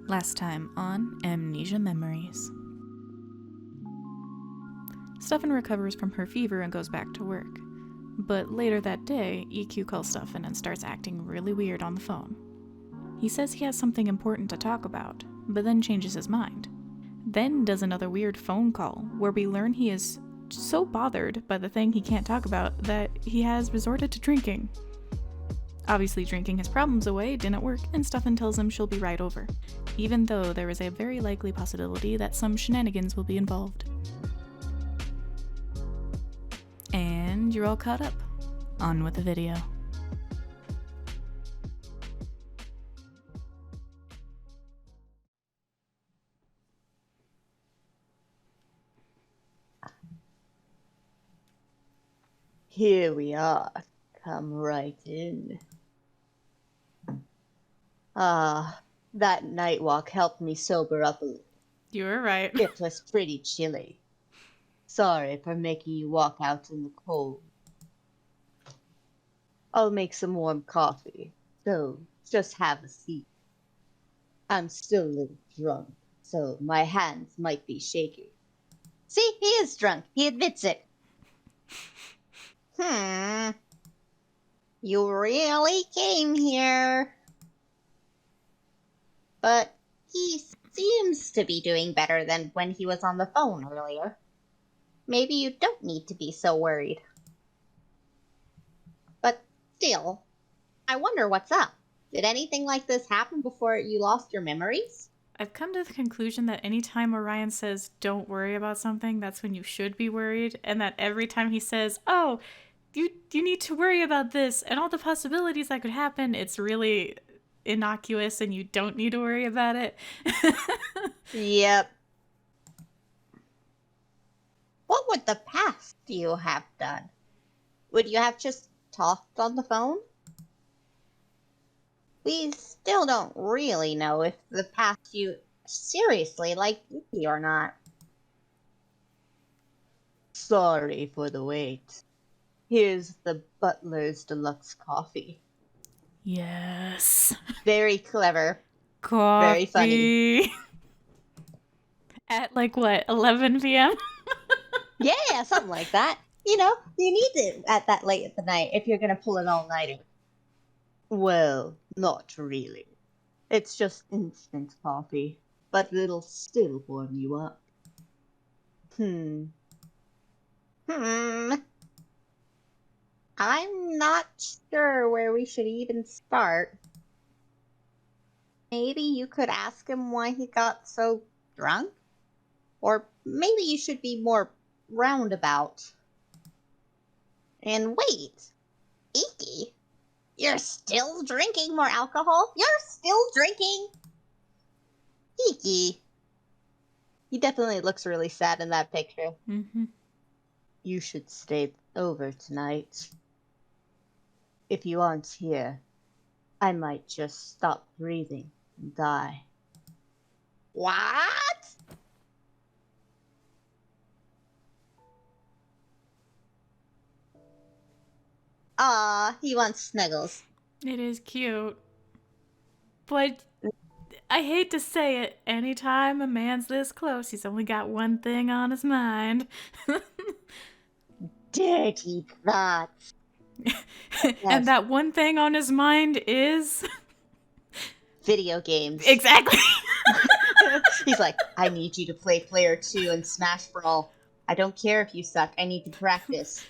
Last time on Amnesia Memories. Stefan recovers from her fever and goes back to work. But later that day, EQ calls Stefan and starts acting really weird on the phone. He says he has something important to talk about, but then changes his mind. Then does another weird phone call, where we learn he is so bothered by the thing he can't talk about that he has resorted to drinking. Obviously, drinking his problems away didn't work, and Stefan tells him she'll be right over, even though there is a very likely possibility that some shenanigans will be involved. And you're all caught up. On with the video. Here we are. Come right in. That night walk helped me sober up a little. You were right. It was pretty chilly. Sorry for making you walk out in the cold. I'll make some warm coffee, so just have a seat. I'm still a little drunk, so my hands might be shaky. See, he is drunk. He admits it. You really came here. But he seems to be doing better than when he was on the phone earlier. Maybe you don't need to be so worried. But still, I wonder what's up. Did anything like this happen before you lost your memories? I've come to the conclusion that anytime Orion says, don't worry about something, that's when you should be worried, and that every time he says, oh, you need to worry about this, and all the possibilities that could happen, it's really innocuous and you don't need to worry about it. Yep. What would the past you have done? Would you have just talked on the phone? We still don't really know if the past you seriously liked Ikki or not. Sorry for the wait. Here's the butler's deluxe coffee. Yes. Very clever. Coffee. Very funny. At like what, 11 p.m.? Yeah, something like that. You know, you need it at that late at the night if you're gonna pull an all-nighter. Well, not really. It's just instant coffee, but it'll still warm you up. I'm not sure where we should even start. Maybe you could ask him why he got so drunk? Or maybe you should be more roundabout. And wait, Ikki, you're still drinking more alcohol? You're still drinking? Ikki. He definitely looks really sad in that picture. Mm-hmm. You should stay over tonight. If you aren't here, I might just stop breathing and die. What? He wants snuggles. It is cute. But I hate to say it, anytime a man's this close, he's only got one thing on his mind. Dirty thoughts. And that one thing on his mind is... video games. Exactly. He's like, I need you to play Player 2 and Smash Brawl. I don't care if you suck. I need to practice.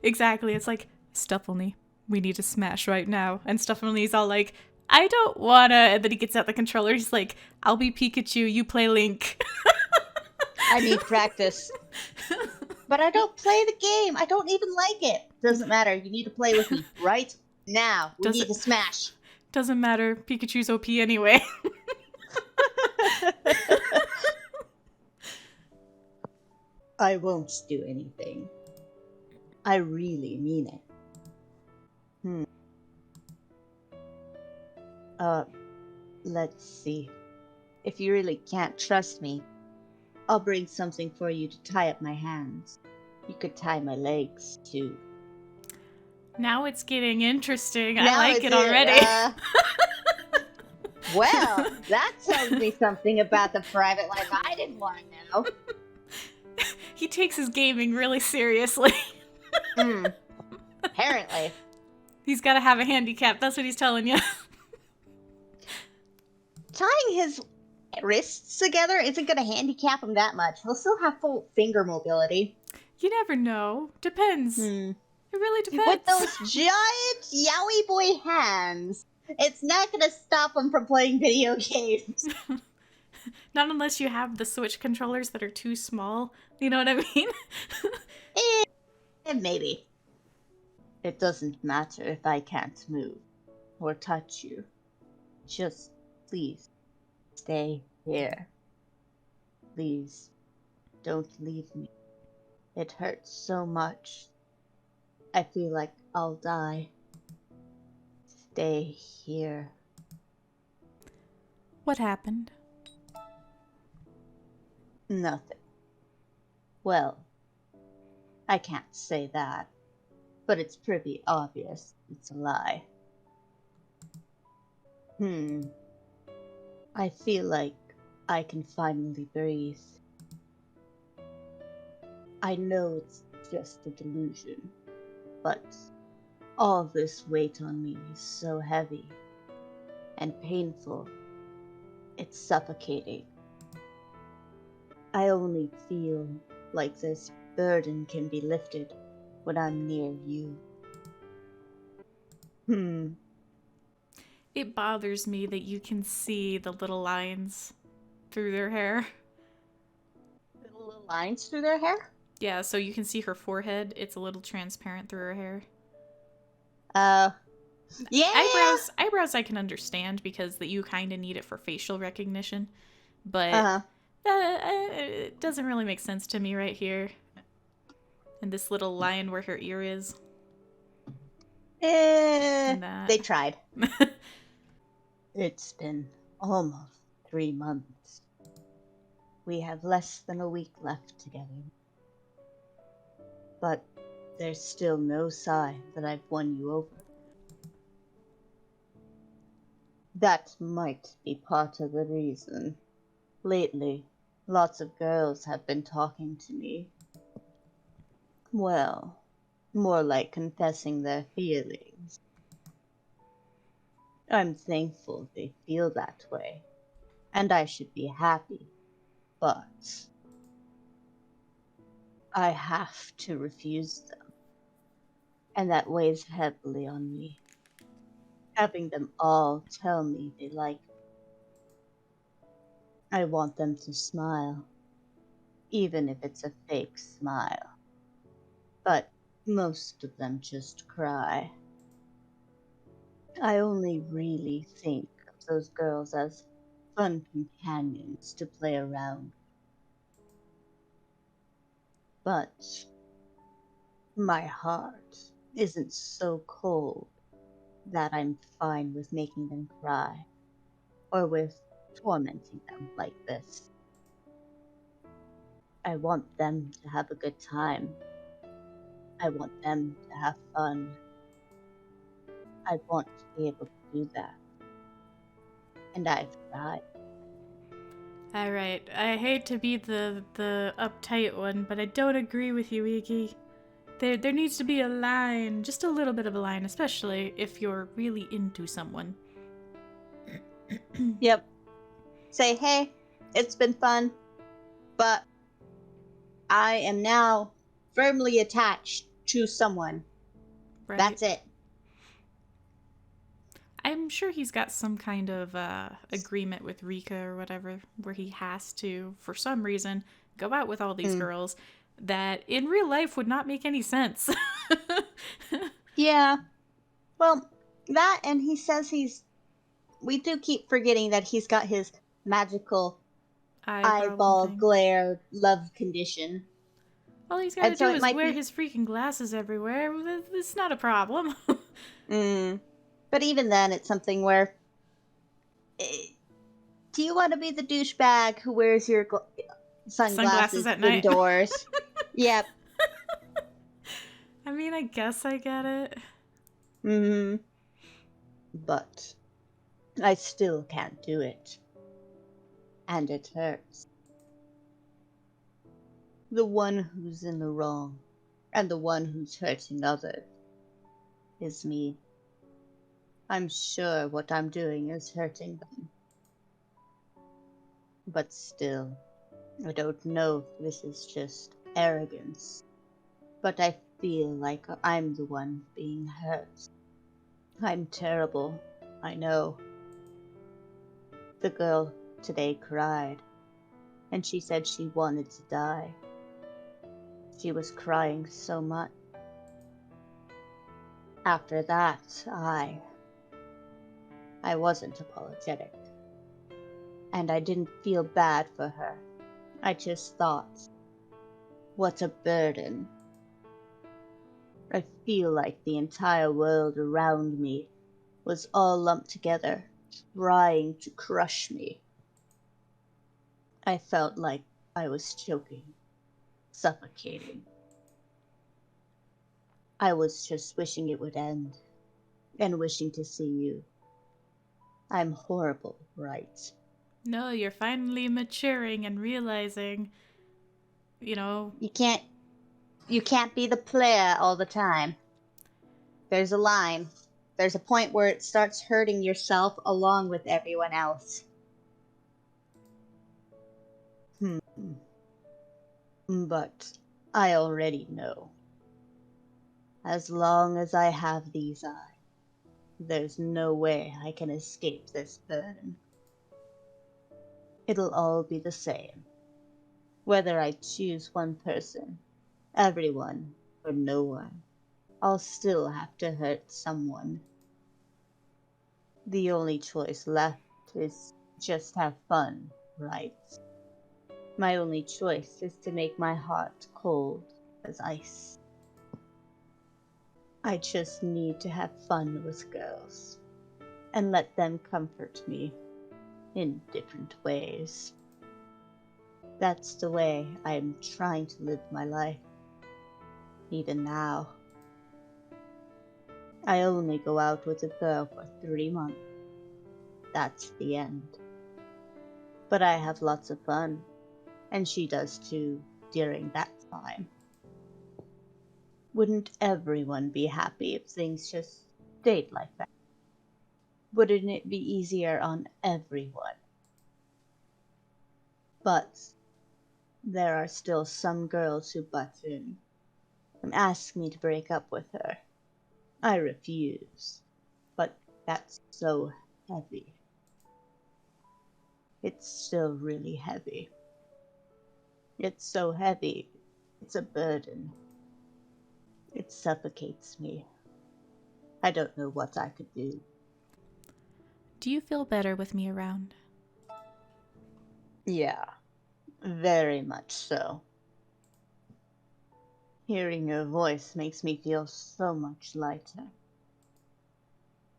Exactly. It's like, Stephanie, we need to smash right now. And Stephanie's all like, I don't wanna. And then he gets out the controller. He's like, I'll be Pikachu. You play Link. I need practice. But I don't play the game. I don't even like it. Doesn't matter. You need to play with me right now. We need to smash. Doesn't matter. Pikachu's OP anyway. I won't do anything. I really mean it. Let's see. If you really can't trust me, I'll bring something for you to tie up my hands. You could tie my legs, too. Now it's getting interesting. I like it already. Well, that tells me something about the private life I didn't want to know. He takes his gaming really seriously. Apparently. He's got to have a handicap. That's what he's telling you. Tying his wrists together isn't going to handicap him that much. He'll still have full finger mobility. You never know. Depends. It really depends. With those giant yowie boy hands, it's not going to stop him from playing video games. Not unless you have the Switch controllers that are too small. You know what I mean? Maybe. It doesn't matter if I can't move or touch you. Just please stay here. Please don't leave me. It hurts so much. I feel like I'll die. Stay here. What happened? Nothing. Well, I can't say that, but it's pretty obvious it's a lie. I feel like I can finally breathe. I know it's just a delusion, but all this weight on me is so heavy and painful. It's suffocating. I only feel like this burden can be lifted when I'm near you. It bothers me that you can see the little lines through their hair. The little lines through their hair? Yeah, so you can see her forehead. It's a little transparent through her hair. Yeah. Eyebrows I can understand because that you kind of need it for facial recognition. But it doesn't really make sense to me right here. And this little line where her ear is. They tried. It's been almost 3 months. We have less than a week left together. But there's still no sign that I've won you over. That might be part of the reason. Lately, lots of girls have been talking to me. Well, more like confessing their feelings. I'm thankful they feel that way, and I should be happy, but I have to refuse them, and that weighs heavily on me. Having them all tell me they like me. I want them to smile, even if it's a fake smile. But most of them just cry. I only really think of those girls as fun companions to play around. But my heart isn't so cold that I'm fine with making them cry, or with tormenting them like this. I want them to have a good time. I want them to have fun. I want to be able to do that. And I've tried. Alright, I hate to be the uptight one, but I don't agree with you, Ikki. There needs to be a line, just a little bit of a line, especially if you're really into someone. Yep. Say, hey, it's been fun, but I am now firmly attached to someone. Right? That's it. I'm sure he's got some kind of agreement with Rika or whatever, where he has to, for some reason, go out with all these girls that in real life would not make any sense. Yeah. Well, that, and he says we do keep forgetting that he's got his magical eyeball thing. glare love condition. All he's got to do is wear his freaking glasses everywhere. It's not a problem. But even then, it's something where... do you want to be the douchebag who wears your sunglasses at night? Indoors? Yep. I mean, I guess I get it. But I still can't do it. And it hurts. The one who's in the wrong, and the one who's hurting others, is me. I'm sure what I'm doing is hurting them. But still, I don't know if this is just arrogance, but I feel like I'm the one being hurt. I'm terrible, I know. The girl today cried, and she said she wanted to die. She was crying so much. After that, I wasn't apologetic. And I didn't feel bad for her. I just thought, what a burden. I feel like the entire world around me was all lumped together, trying to crush me. I felt like I was choking, suffocating. I was just wishing it would end, and wishing to see you. I'm horrible, right? No, you're finally maturing and realizing, you know. You can't be the player all the time. There's a line. There's a point where it starts hurting yourself along with everyone else. But I already know. As long as I have these eyes, there's no way I can escape this burden. It'll all be the same. Whether I choose one person, everyone, or no one, I'll still have to hurt someone. The only choice left is just have fun, right? My only choice is to make my heart cold as ice. I just need to have fun with girls and let them comfort me in different ways. That's the way I'm trying to live my life, even now. I only go out with a girl for 3 months. That's the end. But I have lots of fun, and she does too during that time. Wouldn't everyone be happy if things just stayed like that? Wouldn't it be easier on everyone? But there are still some girls who butt in and ask me to break up with her. I refuse, but that's so heavy. It's still really heavy. It's so heavy, it's a burden. It suffocates me. I don't know what I could do. Do you feel better with me around? Yeah, very much so. Hearing your voice makes me feel so much lighter.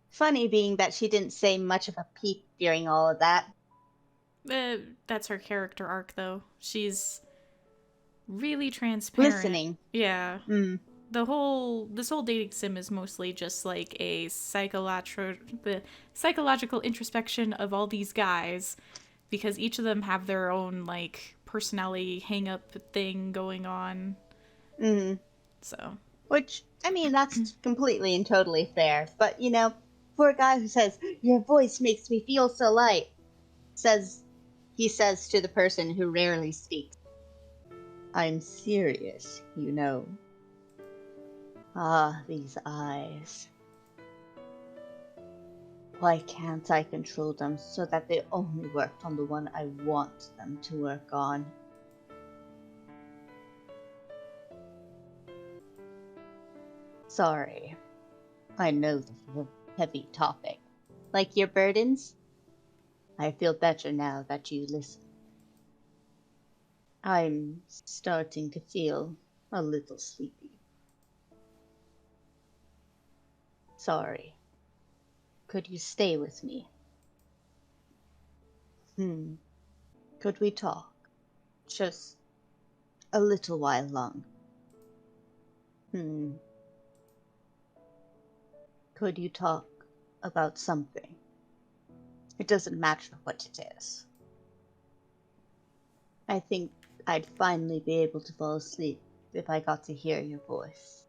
Funny being that she didn't say much of a peep during all of that. That's her character arc, though. She's really transparent. Listening. Yeah. Mm. This whole dating sim is mostly just like a psychological introspection of all these guys, because each of them have their own like personality hang up thing going on. Mm. So, Which, I mean, that's completely and totally fair. But, for a guy who says, your voice makes me feel so light, he says to the person who rarely speaks, I'm serious, Ah, these eyes. Why can't I control them so that they only work on the one I want them to work on? Sorry. I know this is a heavy topic. Like your burdens? I feel better now that you listen. I'm starting to feel a little sleepy. Sorry. Could you stay with me? Could we talk? Just a little while longer. Could you talk about something? It doesn't matter what it is. I think I'd finally be able to fall asleep if I got to hear your voice.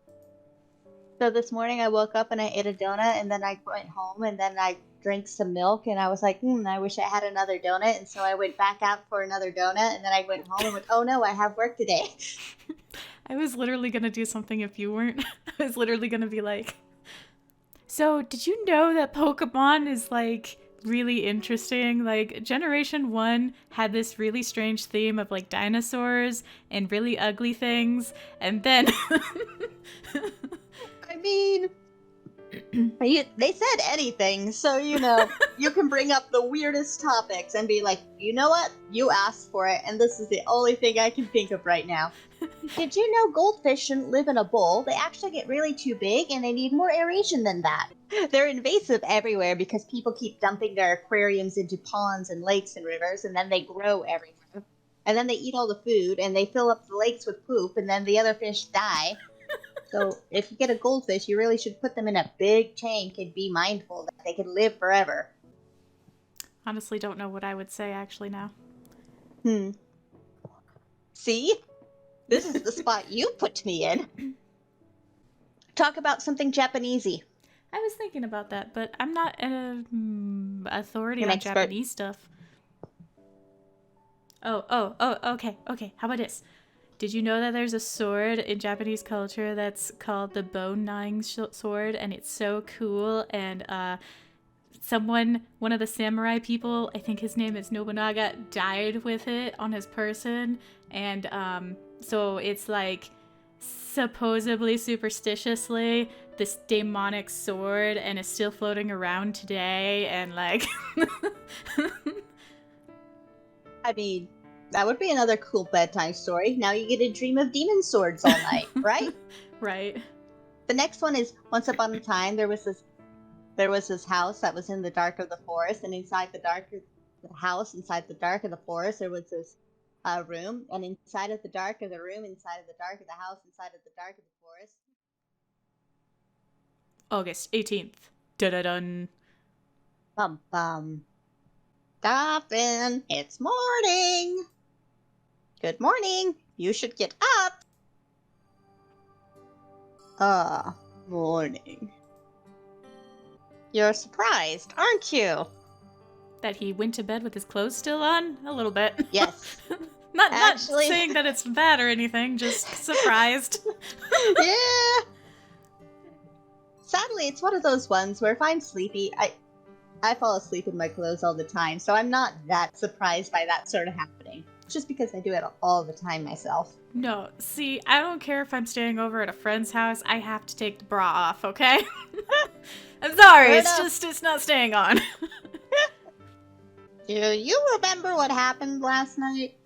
So this morning I woke up and I ate a donut, and then I went home and then I drank some milk, and I was like, I wish I had another donut. And so I went back out for another donut, and then I went home and went, oh no, I have work today. I was literally going to do something if you weren't. I was literally going to be like, so did you know that Pokemon is like really interesting? Like Generation 1 had this really strange theme of like dinosaurs and really ugly things, and then I mean, they said anything, so you can bring up the weirdest topics and be like, you know what? You asked for it, and this is the only thing I can think of right now. Did you know goldfish shouldn't live in a bowl? They actually get really too big, and they need more aeration than that. They're invasive everywhere because people keep dumping their aquariums into ponds and lakes and rivers, and then they grow everywhere. And then they eat all the food, and they fill up the lakes with poop, and then the other fish die. So if you get a goldfish, you really should put them in a big tank and be mindful that they can live forever. honestly don't know what I would say actually now. See? This is the spot you put me in. Talk about something Japanesey. I was thinking about that, but I'm not an authority An on expert. Japanese stuff. Okay. How about this? Did you know that there's a sword in Japanese culture that's called the bone gnawing sword, and it's so cool? And one of the samurai people, I think his name is Nobunaga, died with it on his person, and so it's like supposedly superstitiously this demonic sword, and is still floating around today, and like I mean, that would be another cool bedtime story. Now you get to dream of demon swords all night, right? Right. The next one is, once upon a time, there was this house that was in the dark of the forest, and inside the dark of the house, inside the dark of the forest, there was this room, and inside of the dark of the room, inside of the dark of the house, inside of the dark of the forest. August 18th. Da-da-dun. Bum bum. Dolphin, it's morning. Good morning. You should get up. Morning. You're surprised, aren't you? That he went to bed with his clothes still on? A little bit. Yes. not Actually- saying that it's bad or anything, just surprised. Yeah. Sadly, it's one of those ones where if I'm sleepy, I fall asleep in my clothes all the time, so I'm not that surprised by that sort of happening. Just because I do it all the time myself. No, see, I don't care if I'm staying over at a friend's house, I have to take the bra off, okay? I'm sorry, Fair it's enough. just, it's not staying on. Do you remember what happened last night?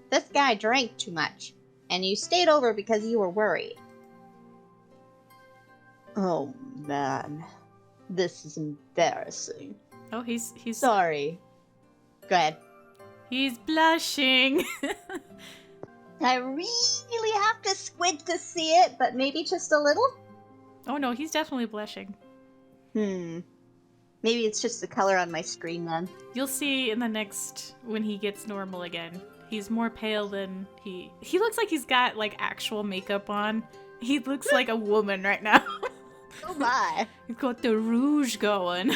This guy drank too much, and you stayed over because you were worried. Oh, man. This is embarrassing. Oh, he's Sorry. Go ahead. He's blushing. I really have to squint to see it, but maybe just a little? Oh no, he's definitely blushing. Maybe it's just the color on my screen then. You'll see in the next, when he gets normal again. He's more pale than he looks like he's got like actual makeup on. He looks like a woman right now. Oh my. He's got the rouge going.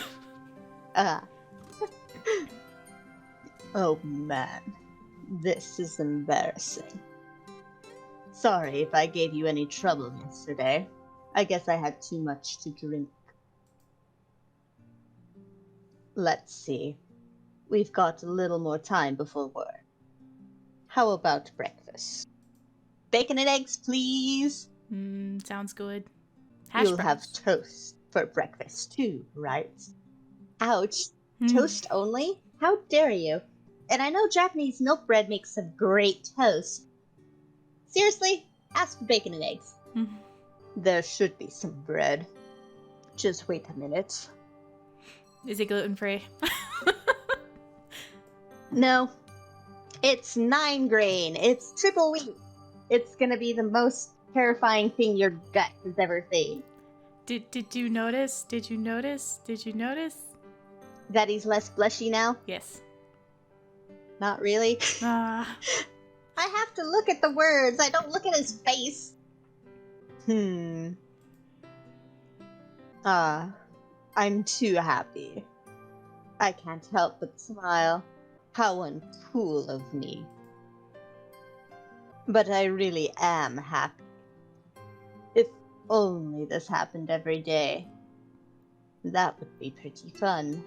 Oh man. This is embarrassing. Sorry if I gave you any trouble yesterday. I guess I had too much to drink. Let's see. We've got a little more time before work. How about breakfast? Bacon and eggs, please. Sounds good. Hash You'll have browns. toast for breakfast too, right? Ouch. Toast only? How dare you? And I know Japanese milk bread makes some great toast. Seriously? Ask for bacon and eggs. There should be some bread. Just wait a minute. Is it gluten-free? No. It's 9 grain. It's triple wheat. It's gonna be the most terrifying thing your gut has ever seen. Did you notice? Did you notice? That he's less blushy now? Yes. Not really. Ah. I have to look at the words. I don't look at his face. I'm too happy. I can't help but smile. How uncool of me. But I really am happy. If only this happened every day. That would be pretty fun.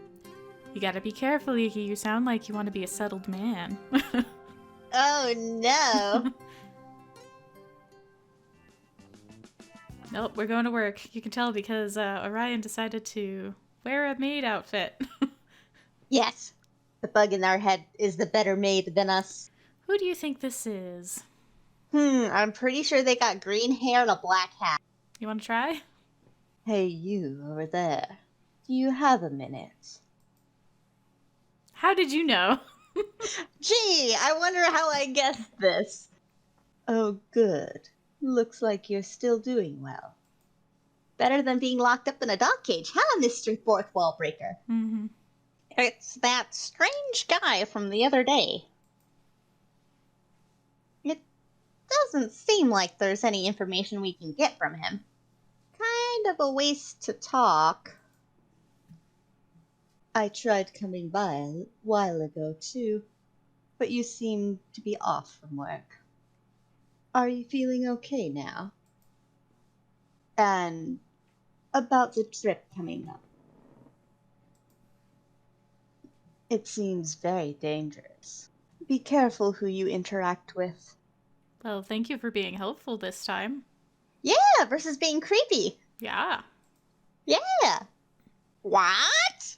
You gotta be careful, Ikki. You sound like you want to be a settled man. Oh no! Nope, we're going to work. You can tell because Orion decided to wear a maid outfit. Yes! The bug in our head is the better maid than us. Who do you think this is? I'm pretty sure they got green hair and a black hat. You want to try? Hey, you over there. Do you have a minute? How did you know? Gee, I wonder how I guessed this. Oh, good. Looks like you're still doing well. Better than being locked up in a dog cage, huh, Mr. Fourth Wall Breaker? Mm-hmm. It's that strange guy from the other day. It doesn't seem like there's any information we can get from him. Kind of a waste to talk. I tried coming by a while ago, too, but you seem to be off from work. Are you feeling okay now? And about the trip coming up. It seems very dangerous. Be careful who you interact with. Well, thank you for being helpful this time. Yeah, versus being creepy. Yeah. Yeah. What?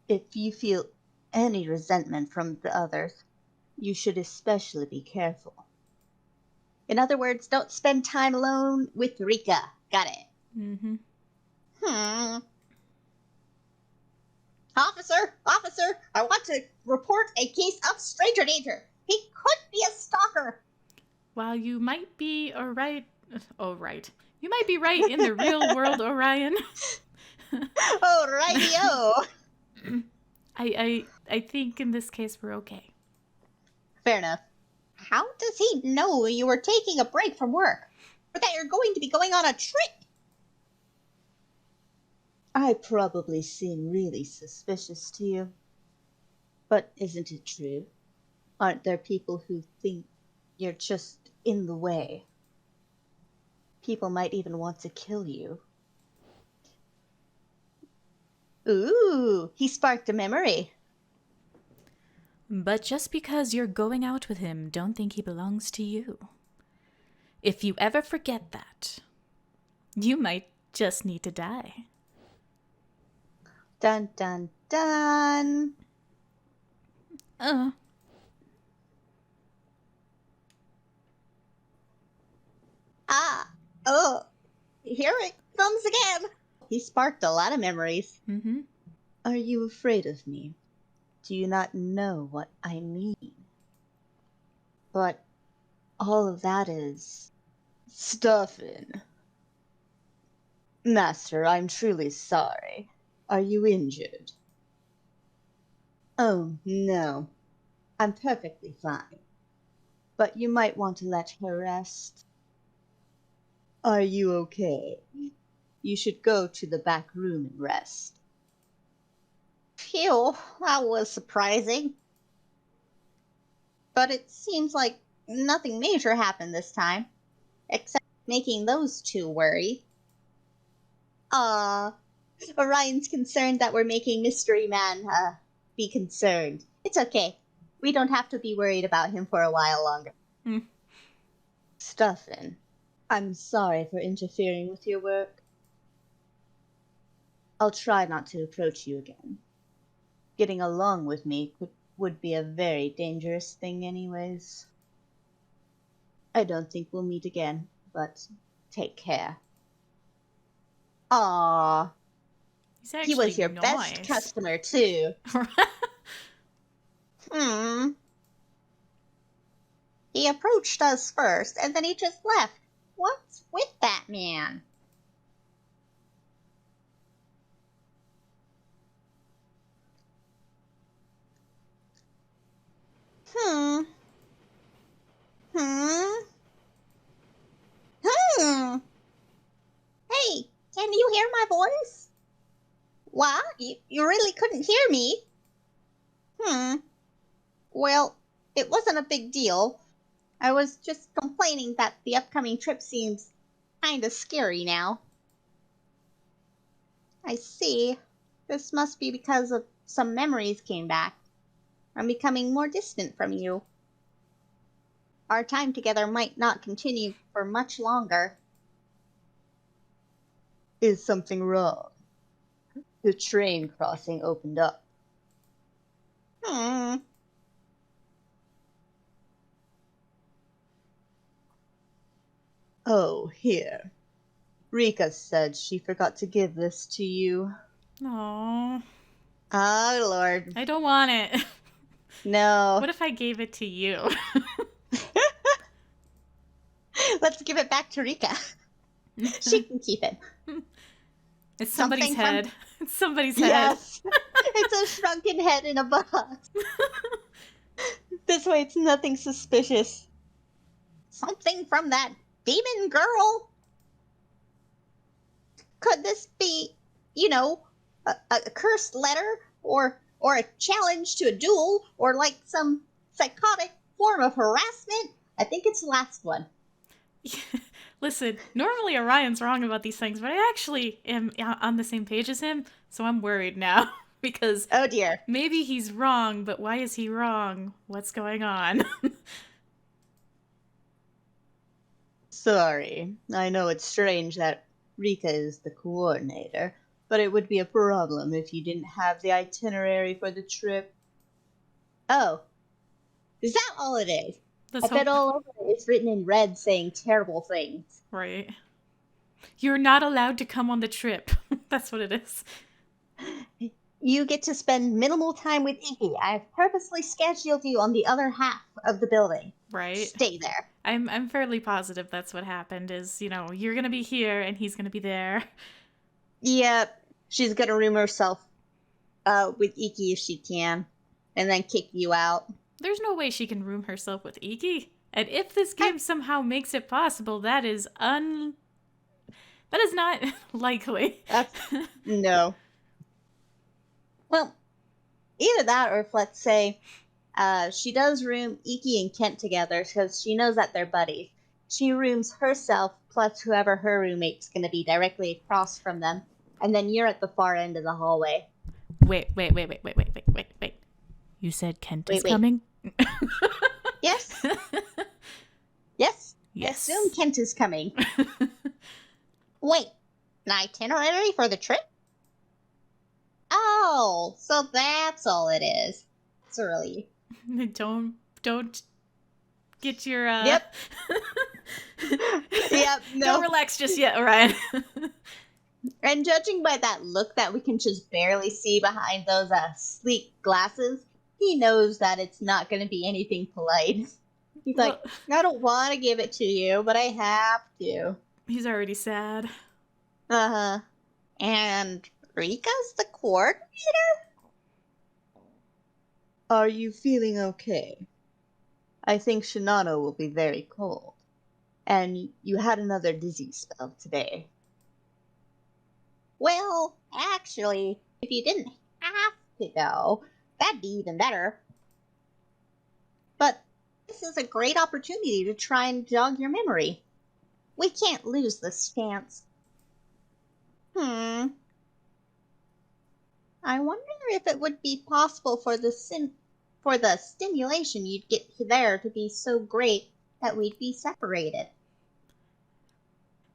If you feel any resentment from the others, you should especially be careful. In other words, don't spend time alone with Rika. Got it. Mm-hmm. Officer, I want to report a case of stranger danger. He could be a stalker. While you might be right. You might be right in the real world, Orion. Oh, rightio. I think in this case we're okay. Fair enough. How does he know you were taking a break from work? Or that you're going to be going on a trip? I probably seem really suspicious to you. But isn't it true? Aren't there people who think you're just in the way? People might even want to kill you. Ooh, he sparked a memory. But just because you're going out with him, don't think he belongs to you. If you ever forget that, you might just need to die. Dun dun dun. Oh, here it comes again. He sparked a lot of memories. Mm-hmm. Are you afraid of me? Do you not know what I mean? But all of that is stuffing. Master, I'm truly sorry. Are you injured? Oh, no. I'm perfectly fine. But you might want to let her rest. Are you okay? You should go to the back room and rest. Phew, that was surprising. But it seems like nothing major happened this time, except making those two worry. Orion's concerned that we're making Mystery Man, be concerned. It's okay. We don't have to be worried about him for a while longer. Stuffin', I'm sorry for interfering with your work. I'll try not to approach you again. Getting along with me would be a very dangerous thing anyways. I don't think we'll meet again, but take care. Aww. He was your best customer, too. He approached us first, and then he just left. What's with that man? hear my voice? What? You really couldn't hear me? Well, it wasn't a big deal. I was just complaining that the upcoming trip seems kinda scary now. I see. This must be because of some memories came back. I'm becoming more distant from you. Our time together might not continue for much longer. Is something wrong? The train crossing opened up. Hmm. Oh, here. Rika said she forgot to give this to you. Aww. Oh, Lord. I don't want it. No. What if I gave it to you? Let's give it back to Rika. She can keep it. It's somebody's Something from- head. It's somebody's head. Yes. It's a shrunken head in a box. This way it's nothing suspicious. Something from that demon girl? Could this be, a cursed letter? Or a challenge to a duel? Or like some psychotic form of harassment? I think it's the last one. Listen, normally Orion's wrong about these things, but I actually am on the same page as him, so I'm worried now. Because Oh dear. maybe he's wrong, but why is he wrong? What's going on? Sorry. I know it's strange that Rika is the coordinator, but it would be a problem if you didn't have the itinerary for the trip. Oh, is that all it is? Let's I bet hope. all over it it's written in red saying terrible things. Right. You're not allowed to come on the trip. That's what it is. You get to spend minimal time with Ikki. I've purposely scheduled you on the other half of the building. Right. Stay there. I'm fairly positive that's what happened is, you're gonna be here and he's gonna be there. Yep. She's gonna room herself with Ikki if she can, and then kick you out. There's no way she can room herself with Ikki. And if this game somehow makes it possible, that is not likely. No. Well, either that or if, let's say, she does room Ikki and Kent together because she knows that they're buddies. She rooms herself plus whoever her roommate's going to be directly across from them, and then you're at the far end of the hallway. Wait. You said Kent is Wait. coming? Yes? Yes? I Yes. assume Kent is coming. Wait, an itinerary for the trip? Oh, so that's all it is. It's early. Don't get your Yep. Yep, no. Don't relax just yet, Orion. And judging by that look that we can just barely see behind those sleek glasses, he knows that it's not going to be anything polite. He's like, I don't want to give it to you, but I have to. He's already sad. Uh-huh. And Rika's the coordinator? Are you feeling okay? I think Shinano will be very cold. And you had another dizzy spell today. Well, actually, if you didn't have to go, that'd be even better. But this is a great opportunity to try and jog your memory. We can't lose this chance. I wonder if it would be possible for the stimulation you'd get there to be so great that we'd be separated.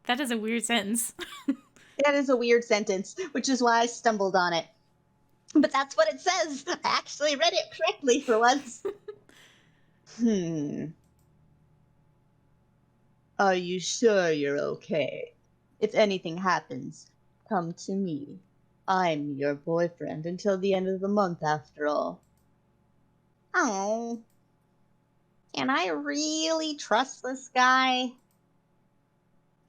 That is a weird sentence. That is a weird sentence, which is why I stumbled on it. But that's what it says. I actually read it correctly for once. Are you sure you're okay? If anything happens, come to me. I'm your boyfriend until the end of the month, after all. Oh. Can I really trust this guy?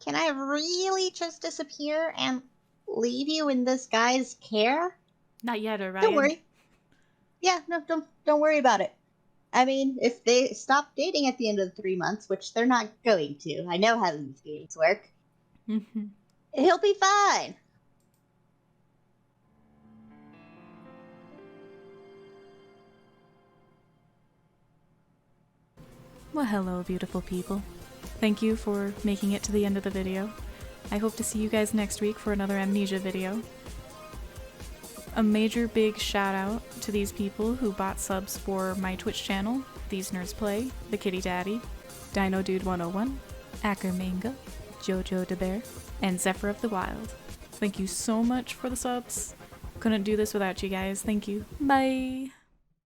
Can I really just disappear and leave you in this guy's care? Not yet, Orion. Don't worry. Yeah, no, don't worry about it. I mean, if they stop dating at the end of the 3 months, which they're not going to, I know how these games work, he'll be fine. Well, hello, beautiful people. Thank you for making it to the end of the video. I hope to see you guys next week for another Amnesia video. A major big shout out to these people who bought subs for my Twitch channel, These Nerds Play, The Kitty Daddy, Dino Dude 101, Acker Manga, Jojo the Bear, and Zephyr of the Wild. Thank you so much for the subs. Couldn't do this without you guys. Thank you. Bye!